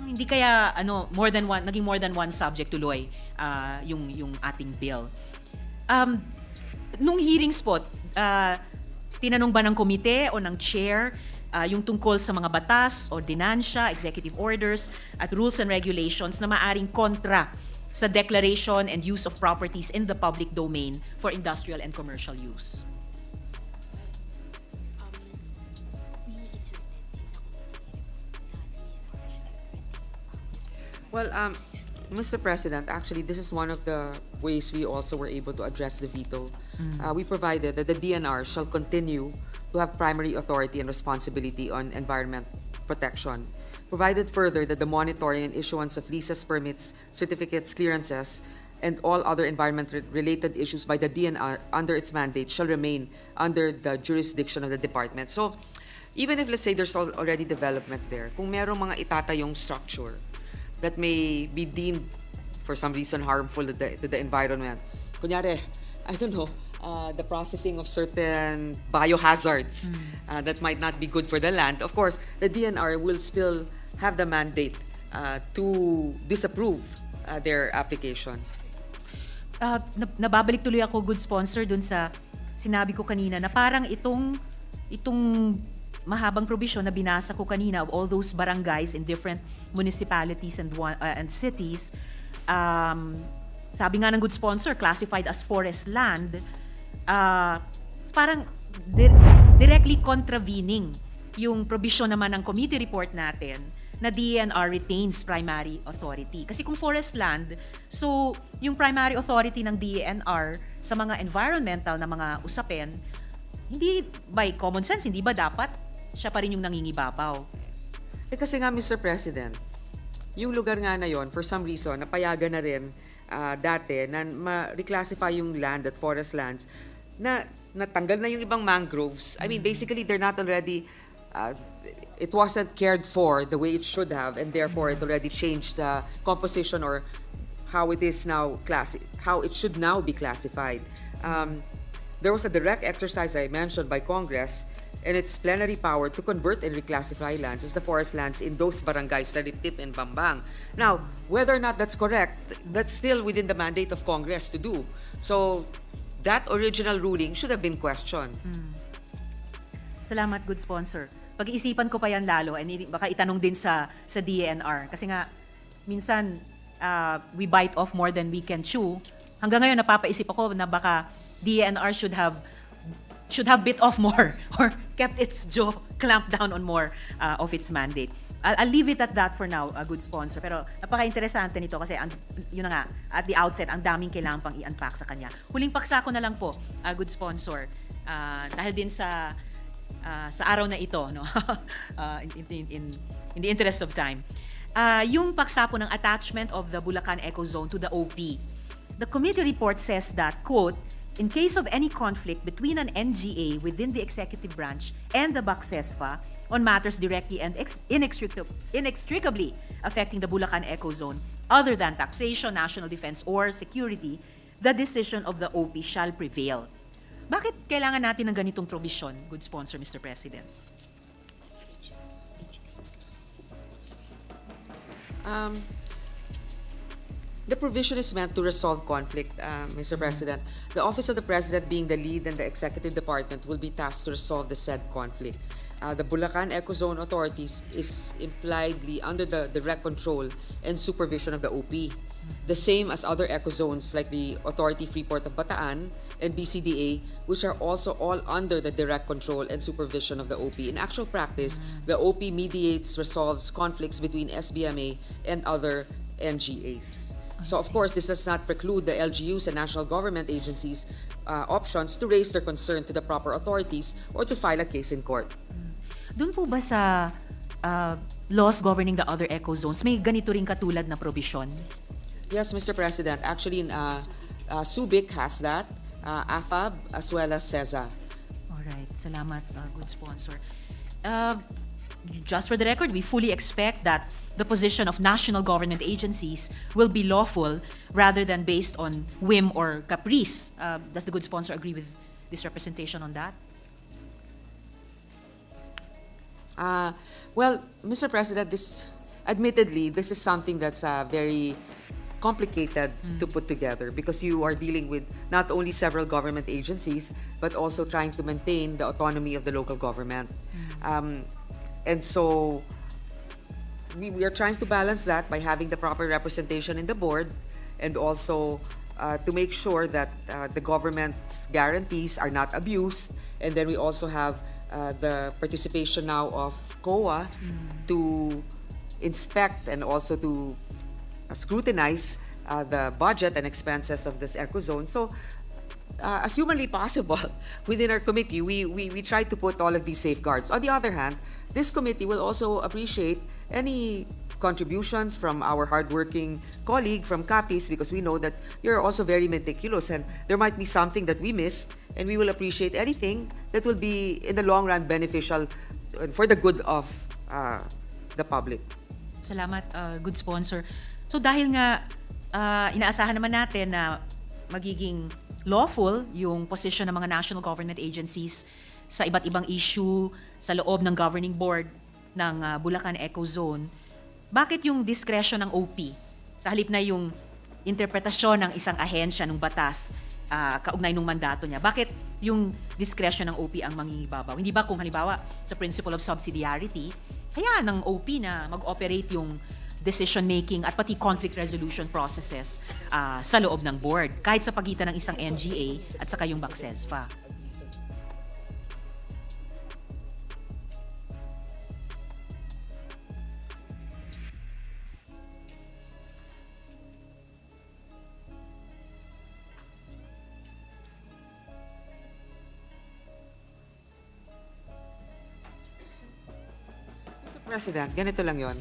S2: Hindi kaya naging more than one subject tuloy yung ating bill. Nung hearings po, tinanong ba ng komite o ng chair yung tungkol sa mga batas, ordinansya, executive orders at rules and regulations na maaring kontra sa declaration and use of properties in the public domain for industrial and commercial use?
S1: Well, Mr. President, actually, this is one of the ways we also were able to address the veto. We provided that the DNR shall continue to have primary authority and responsibility on environment protection. Provided further that the monitoring and issuance of leases, permits, certificates, clearances, and all other environment-related issues by the DNR under its mandate shall remain under the jurisdiction of the department. So, even if, let's say, there's already development there, kung merong mga itatayong structure that may be deemed for some reason harmful to the environment. Kunyari, I don't know, the processing of certain biohazards that might not be good for the land. Of course, the DNR will still have the mandate to disapprove their application.
S2: Nababalik tuloy ako, good sponsor, dun sa sinabi ko kanina na parang itong mahabang provision na binasa ko kanina of all those barangays in different municipalities and cities, sabi nga ng good sponsor, classified as forest land, parang directly contravening yung provision naman ng committee report natin na DENR retains primary authority. Kasi kung forest land, so yung primary authority ng DENR sa mga environmental na mga usapin, hindi by common sense, hindi ba dapat siya pa rin yung nangingibabaw?
S1: Kasi nga, Mr. President, yung lugar nga na yon, for some reason, napayagan na rin dati na ma-reclassify yung land at forest lands na natanggal na yung ibang mangroves. I mean, basically, they're not already, it wasn't cared for the way it should have, and therefore, it already changed the composition or how it is now how it should now be classified. There was a direct exercise I mentioned by Congress and its plenary power to convert and reclassify lands as the forest lands in those barangays, Sariptip and Bambang. Now, whether or not that's correct, that's still within the mandate of Congress to do. So, that original ruling should have been questioned.
S2: Salamat, good sponsor. Pag-iisipan ko pa yan lalo, and baka itanong din sa DENR. Kasi nga, minsan, we bite off more than we can chew. Hanggang ngayon, napapaisip ako na baka DENR should have bit off more or kept its jaw clamped down on more of its mandate. I'll leave it at that for now, a good sponsor. Pero napaka-interesante nito kasi yun na nga, at the outset, ang daming kailangan pang i-unpack sa kanya. Huling paksa ko na lang po, good sponsor, dahil din sa araw na ito, no? In the interest of time. Yung paksa po ng attachment of the Bulacan Echozone to the OP. The committee report says that, quote, in case of any conflict between an NGA within the executive branch and the BACSESFA on matters directly and inextricably affecting the Bulacan Echozone, other than taxation, national defense, or security, the decision of the OP shall prevail. Bakit kailangan natin ng ganitong provision, good sponsor, Mr. President?
S1: The provision is meant to resolve conflict, Mr. President. The Office of the President, being the lead and the executive department, will be tasked to resolve the said conflict. The Bulacan Echozone authorities is impliedly under the direct control and supervision of the OP. The same as other ecozones like the Authority Freeport of Bataan and BCDA, which are also all under the direct control and supervision of the OP. In actual practice, the OP mediates, resolves conflicts between SBMA and other NGAs. So of course, this does not preclude the LGUs and national government agencies options to raise their concern to the proper authorities or to file a case in court.
S2: Doon po ba sa laws governing the other ecozones, may ganito ring katulad na provision?
S1: Yes, Mr. President. Actually, SUBIC has that, AFAB, as well as CESA.
S2: Alright, salamat, good sponsor. Just for the record, we fully expect that the position of national government agencies will be lawful rather than based on whim or caprice. Does the good sponsor agree with this representation on that?
S1: Well, Mr. President, admittedly, this is something that's very complicated to put together because you are dealing with not only several government agencies, but also trying to maintain the autonomy of the local government. And so we are trying to balance that by having the proper representation in the board and also to make sure that the government's guarantees are not abused. And then we also have the participation now of COA to inspect and also to scrutinize the budget and expenses of this ecozone. So, as humanly possible, within our committee, we try to put all of these safeguards. On the other hand, this committee will also appreciate any contributions from our hardworking colleague from CAPIS because we know that you're also very meticulous and there might be something that we missed, and we will appreciate anything that will be, in the long run, beneficial for the good of the public.
S2: Salamat, good sponsor. So dahil nga inaasahan naman natin na magiging lawful yung position ng mga national government agencies sa iba't ibang issue sa loob ng governing board ng Bulacan Echozone, bakit yung discretion ng OP sa halip na yung interpretasyon ng isang ahensya ng batas kaugnay ng mandato niya? Bakit yung discretion ng OP ang mangingibabaw? Hindi ba kung halimbawa sa principle of subsidiarity, hayaan ng OP na mag-operate yung decision-making at pati conflict resolution processes sa loob ng board, kahit sa pagitan ng isang NGA at saka yung BACSESFA.
S1: Mr. President, ganito lang yon.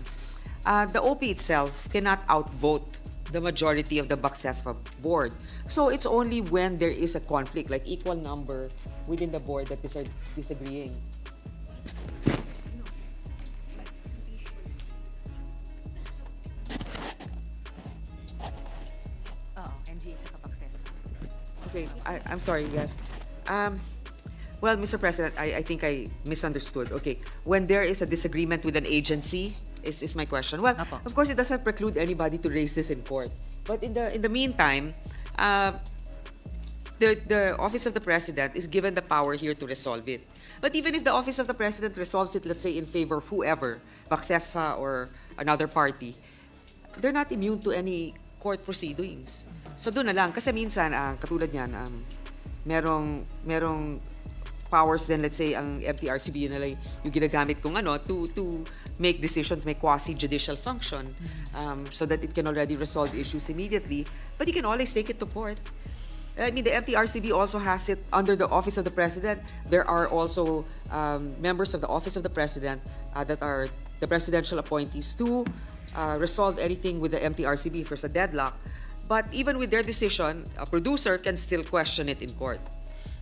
S1: The OP itself cannot outvote the majority of the BACSESFA board. So it's only when there is a conflict, like equal number within the board, that is disagreeing.
S2: NGA at saka BACSESFA.
S1: Okay, I'm sorry, yes. Well, Mr. President, I think I misunderstood. Okay, when there is a disagreement with an agency, is my question. Well,
S2: Apo.
S1: of course, it doesn't preclude anybody to raise this in court. But in the meantime, the Office of the President is given the power here to resolve it. But even if the Office of the President resolves it, let's say, in favor of whoever, BACSESFA or another party, they're not immune to any court proceedings. So doon na lang. Kasi minsan, katulad yan, merong powers then, let's say, ang MTRCB yun nila yung ginagamit kung to make decisions, may quasi-judicial function so that it can already resolve issues immediately. But you can always take it to court. I mean, the MTRCB also has it under the Office of the President. There are also members of the Office of the President that are the presidential appointees to resolve anything with the MTRCB if there's a deadlock. but even with their decision, a producer can still question it in court.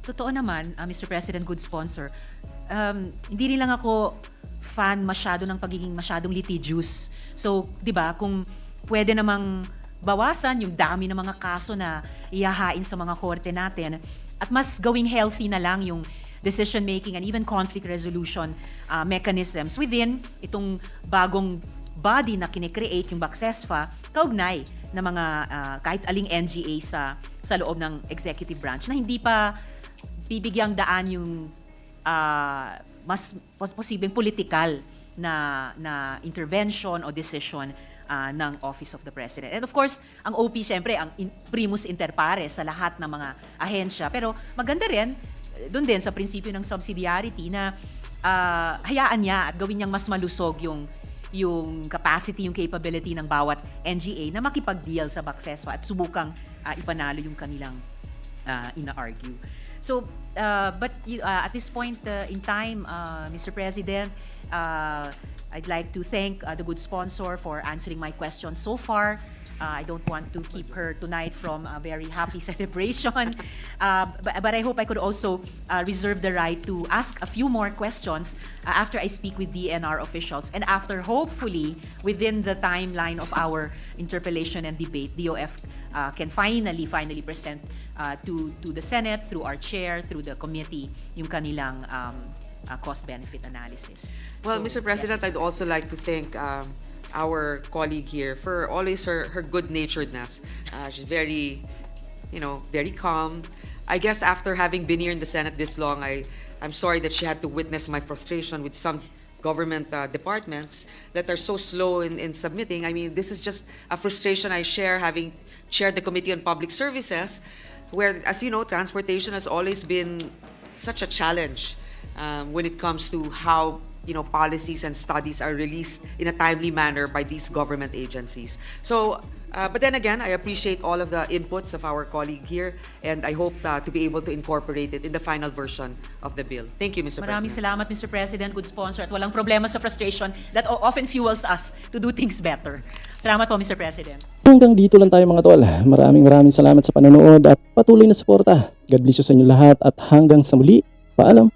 S2: Totoo naman, Mr. President, good sponsor. Hindi rin lang ako fan masyado ng pagiging masyadong litigious. So, di ba, kung pwede namang bawasan yung dami ng mga kaso na ihahain sa mga korte natin at mas gawing healthy na lang yung decision-making and even conflict resolution mechanisms within itong bagong body na kinikreate, yung BACSESFA, kaugnay na mga kahit aling NGA sa loob ng executive branch na hindi pa bibigyang daan yung mas posibleng political na intervention o decision ng Office of the President. And of course, ang OP syempre ang primus inter pares sa lahat ng mga ahensya. Pero maganda rin, doon din sa prinsipyo ng subsidiarity na hayaan niya at gawin niyang mas malusog yung capacity, yung capability ng bawat NGA na makipag-deal sa BACSESFA at subukang ipanalo yung kanilang ina-argue. So, but at this point in time, Mr. President, I'd like to thank the good sponsor for answering my questions so far. I don't want to keep her tonight from a very happy celebration. But I hope I could also reserve the right to ask a few more questions after I speak with DNR officials and after hopefully within the timeline of our interpellation and debate, DOF can finally present to the Senate through our chair, through the committee, yung kanilang cost-benefit analysis.
S1: Well,
S2: So,
S1: Mr. President,
S2: yes,
S1: I'd also like to thank our colleague here for always her good-naturedness. She's very, very calm. I guess after having been here in the Senate this long, I'm sorry that she had to witness my frustration with some government departments that are so slow in submitting. I mean, this is just a frustration I share having chaired the Committee on Public Services, where, as you know, transportation has always been such a challenge when it comes to how policies and studies are released in a timely manner by these government agencies. So, but then again, I appreciate all of the inputs of our colleague here, and I hope to be able to incorporate it in the final version of the bill. Thank you, Mr.
S2: Maraming
S1: President.
S2: salamat, Mr. President, good sponsor, at walang problema sa frustration that often fuels us to do things better. Salamat po, Mr. President.
S5: Hanggang dito lang tayo mga tol. Maraming salamat sa panonood at patuloy na suporta. God bless you sa inyo lahat at hanggang sa muli. Paalam.